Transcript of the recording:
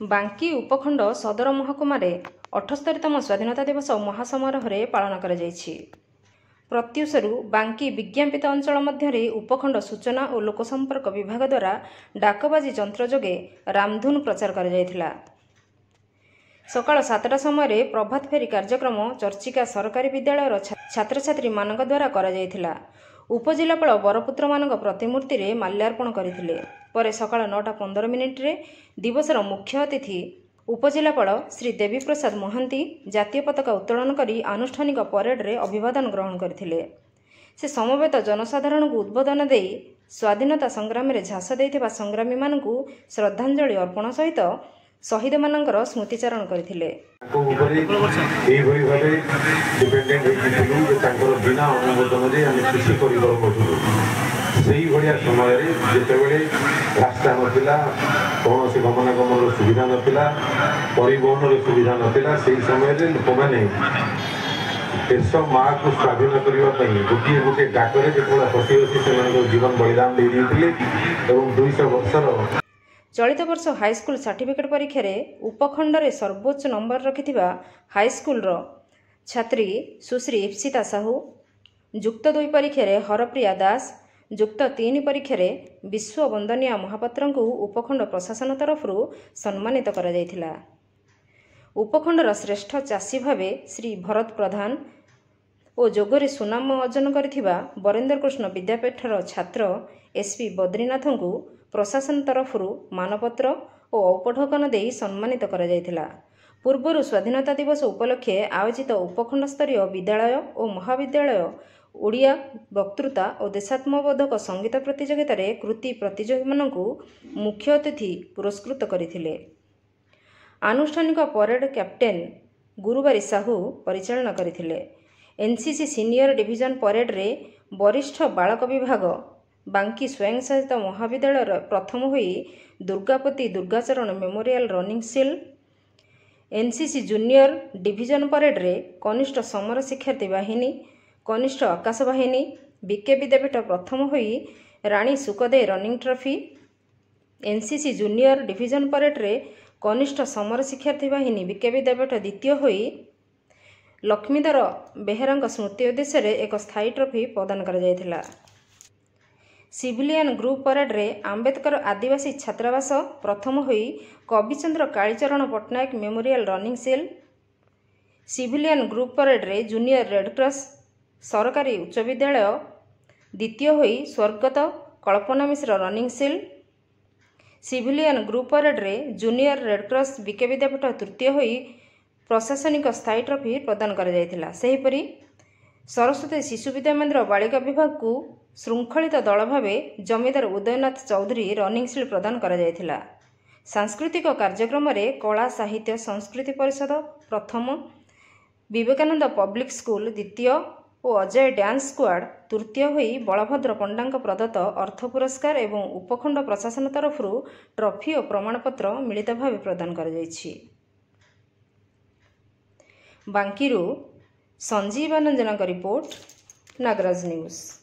ବାଙ୍କୀ ଉପଖଣ୍ଡ ସଦର ମହକୁମାରେ 78ତମ ସ୍ୱାଧୀନତା ଦିବସ ମହାସମାରୋହରେ ପାଳନ କରାଯାଇଛି। ପ୍ରତ୍ୟୁଷରୁ ବାଙ୍କୀ ବିଜ୍ଞାପିତ ଅଞ୍ଚଳ ମଧ୍ୟରେ ଉପଖଣ୍ଡ ସୂଚନା ଓ ଲୋକସମ୍ପର୍କ ବିଭାଗ ଦ୍ୱାରା ଡାକବାଜି ଯନ୍ତ୍ର ଯୋଗେ ରାମଧୁନ୍ ପ୍ରଚାର କରାଯାଇଥିଲା। ସକାଳ 7ଟା ସମୟରେ ପ୍ରଭାତ ଫେରି କାର୍ଯ୍ୟକ୍ରମ ଚର୍ଚ୍ଚିକା ସରକାରୀ ବିଦ୍ୟାଳୟର ଛାତ୍ରଛାତ୍ରୀମାନଙ୍କ ଦ୍ୱାରା କରାଯାଇଥିଲା। ଉପଜିଲ୍ଲାପାଳ ବରପୁତ୍ରମାନଙ୍କ ପ୍ରତିମୂର୍ତ୍ତିରେ ମାଲ୍ୟାର୍ପଣ କରିଥିଲେ। ପରେ ସକାଳ 9:15 ଦିବସର ମୁଖ୍ୟ ଅତିଥି ଉପଜିଲ୍ଲାପାଳ ଶ୍ରୀ ଦେବୀପ୍ରସାଦ ମହାନ୍ତି ଜାତୀୟ ପତାକା ଉତ୍ତୋଳନ କରି ଆନୁଷ୍ଠାନିକ ପରେଡରେ ଅଭିବାଦନ ଗ୍ରହଣ କରିଥିଲେ। ସେ ସମବେତ ଜନସାଧାରଣଙ୍କୁ ଉଦ୍ବୋଧନ ଦେଇ ସ୍ୱାଧୀନତା ସଂଗ୍ରାମରେ ଝାସ ଦେଇଥିବା ସଂଗ୍ରାମୀମାନଙ୍କୁ ଶ୍ରଦ୍ଧାଞ୍ଜଳି ଅର୍ପଣ ସହିତ ଶହୀଦମାନଙ୍କର ସ୍ମୃତିଚାରଣ କରିଥିଲେ। ସେଇଭଳିଆ ସମୟରେ ଯେତେବେଳେ ରାସ୍ତା ନଥିଲା, କୌଣସି ଗମନାଗମନର ସୁବିଧା ନଥିଲା, ପରିବହନର ସୁବିଧା ନଥିଲା, ସେହି ସମୟରେ ଲୋକମାନେ ଦେଶ ମାଆକୁ ସ୍ୱାଧୀନ କରିବା ପାଇଁ ଗୋଟିଏ ଗୋଟିଏ ଡାକରେ ଯେତେବେଳେ ହସି ହସି ସେମାନଙ୍କ ଜୀବନ ବଳିଦାନ ଦେଇଦେଇଥିଲେ ଏବଂ 200 ବର୍ଷର ଚଳିତ ବର୍ଷ ହାଇସ୍କୁଲ ସାର୍ଟିଫିକେଟ୍ ପରୀକ୍ଷାରେ ଉପଖଣ୍ଡରେ ସର୍ବୋଚ୍ଚ ନମ୍ବର ରଖିଥିବା ହାଇସ୍କୁଲର ଛାତ୍ରୀ ସୁଶ୍ରୀ ଇପ୍ସିତା ସାହୁ, ଯୁକ୍ତ 2 ପରୀକ୍ଷାରେ ହରପ୍ରିୟା ଦାସ, ଯୁକ୍ତ 3 ପରୀକ୍ଷାରେ ବିଶ୍ୱବନ୍ଦନିଆ ମହାପାତ୍ରଙ୍କୁ ଉପଖଣ୍ଡ ପ୍ରଶାସନ ତରଫରୁ ସମ୍ମାନିତ କରାଯାଇଥିଲା। ଉପଖଣ୍ଡର ଶ୍ରେଷ୍ଠ ଚାଷୀ ଭାବେ ଶ୍ରୀ ଭରତ ପ୍ରଧାନ ଓ ଯୋଗରେ ସୁନାମ ଅର୍ଜନ କରିଥିବା ବରେନ୍ଦ୍ର କୃଷ୍ଣ ବିଦ୍ୟାପୀଠର ଛାତ୍ର SP ବଦ୍ରିନାଥଙ୍କୁ ପ୍ରଶାସନ ତରଫରୁ ମାନପତ୍ର ଓ ଔପଢକନ ଦେଇ ସମ୍ମାନିତ କରାଯାଇଥିଲା। ପୂର୍ବରୁ ସ୍ୱାଧୀନତା ଦିବସ ଉପଲକ୍ଷେ ଆୟୋଜିତ ଉପଖଣ୍ଡସ୍ତରୀୟ ବିଦ୍ୟାଳୟ ଓ ମହାବିଦ୍ୟାଳୟ ଓଡ଼ିଆ ବକ୍ତୃତା ଓ ଦେଶାତ୍ମବୋଧକ ସଙ୍ଗୀତ ପ୍ରତିଯୋଗିତାରେ କୃତି ପ୍ରତିଯୋଗୀମାନଙ୍କୁ ମୁଖ୍ୟ ଅତିଥି ପୁରସ୍କୃତ କରିଥିଲେ। ଆନୁଷ୍ଠାନିକ ପରେଡ୍ କ୍ୟାପ୍ଟେନ୍ ଗୁରୁବାରୀ ସାହୁ ପରିଚାଳନା କରିଥିଲେ। NCC ସିନିୟର ଡିଭିଜନ ପରେଡ୍ରେ ବରିଷ୍ଠ ବାଳକ ବିଭାଗ ବାଙ୍କୀ ସ୍ୱୟଂଶାସିତ ମହାବିଦ୍ୟାଳୟର ପ୍ରଥମ ହୋଇ Durgapati Durgacharan memorial running shield, NCC junior division ପରେଡ୍ରେ କନିଷ୍ଠ ସମର ଶିକ୍ଷାର୍ଥୀ ବାହିନୀ, କନିଷ୍ଠ ଆକାଶ ବାହିନୀ, BK ବିଦ୍ୟାପୀଠ ପ୍ରଥମ ହୋଇ Rani Sukadei running trophy, NCC junior division ପରେଡ୍ରେ କନିଷ୍ଠ ସମର ଶିକ୍ଷାର୍ଥୀ ବାହିନୀ BK ବିଦ୍ୟାପୀଠ ଦ୍ୱିତୀୟ ହୋଇ ଲକ୍ଷ୍ମୀଧର ବେହେରାଙ୍କ ସ୍ମୃତି ଉଦ୍ଦେଶ୍ୟରେ ଏକ ସ୍ଥାୟୀ ଟ୍ରଫି ପ୍ରଦାନ କରାଯାଇଥିଲା। ସିଭିଲିଆନ ଗ୍ରୁପ ପରେଡ୍ରେ ଆମ୍ବେଦକର ଆଦିବାସୀ ଛାତ୍ରାବାସ ପ୍ରଥମ ହୋଇ Kabichandra Kalicharan Pattnaik memorial running shield, civilian group ପରେଡ୍ରେ ଜୁନିୟର ରେଡ୍କ୍ରସ ସରକାରୀ ଉଚ୍ଚ ବିଦ୍ୟାଳୟ ଦ୍ୱିତୀୟ ହୋଇ ସ୍ୱର୍ଗତ Kalpana Mishra running shield, civilian group ପରେଡ୍ରେ ଜୁନିୟର ରେଡ୍କ୍ରସ BK ବିଦ୍ୟାପୀଠ ତୃତୀୟ ହୋଇ ପ୍ରଶାସନିକ ସ୍ଥାୟୀ ଟ୍ରଫି ପ୍ରଦାନ କରାଯାଇଥିଲା। ସେହିପରି ସରସ୍ୱତୀ ଶିଶୁ ବିଦ୍ୟା ମନ୍ଦିର ବାଳିକା ବିଭାଗକୁ ଶୃଙ୍ଖଳିତ ଦଳ ଭାବେ ଜମିଦାର ଉଦୟନାଥ ଚୌଧୁରୀ ରନିଂ ସିଲ୍ ପ୍ରଦାନ କରାଯାଇଥିଲା। ସାଂସ୍କୃତିକ କାର୍ଯ୍ୟକ୍ରମରେ କଳା ସାହିତ୍ୟ ସଂସ୍କୃତି ପରିଷଦ ପ୍ରଥମ, ବିବେକାନନ୍ଦ ପବ୍ଲିକ ସ୍କୁଲ ଦ୍ୱିତୀୟ ଓ ଅଜୟ ଡ୍ୟାନ୍ସ ସ୍କ୍ୱାଡ୍ ତୃତୀୟ ହୋଇ ବଳଭଦ୍ର ପଣ୍ଡାଙ୍କ ପ୍ରଦତ୍ତ ଅର୍ଥ ପୁରସ୍କାର ଏବଂ ଉପଖଣ୍ଡ ପ୍ରଶାସନ ତରଫରୁ ଟ୍ରଫି ଓ ପ୍ରମାଣପତ୍ର ମିଳିତ ଭାବେ ପ୍ରଦାନ କରାଯାଇଛି। ବାଙ୍କୀରୁ ସଞ୍ଜୀବାନନ୍ଦଙ୍କ ରିପୋର୍ଟ, ନାଗରାଜ ନ୍ୟୁଜ୍।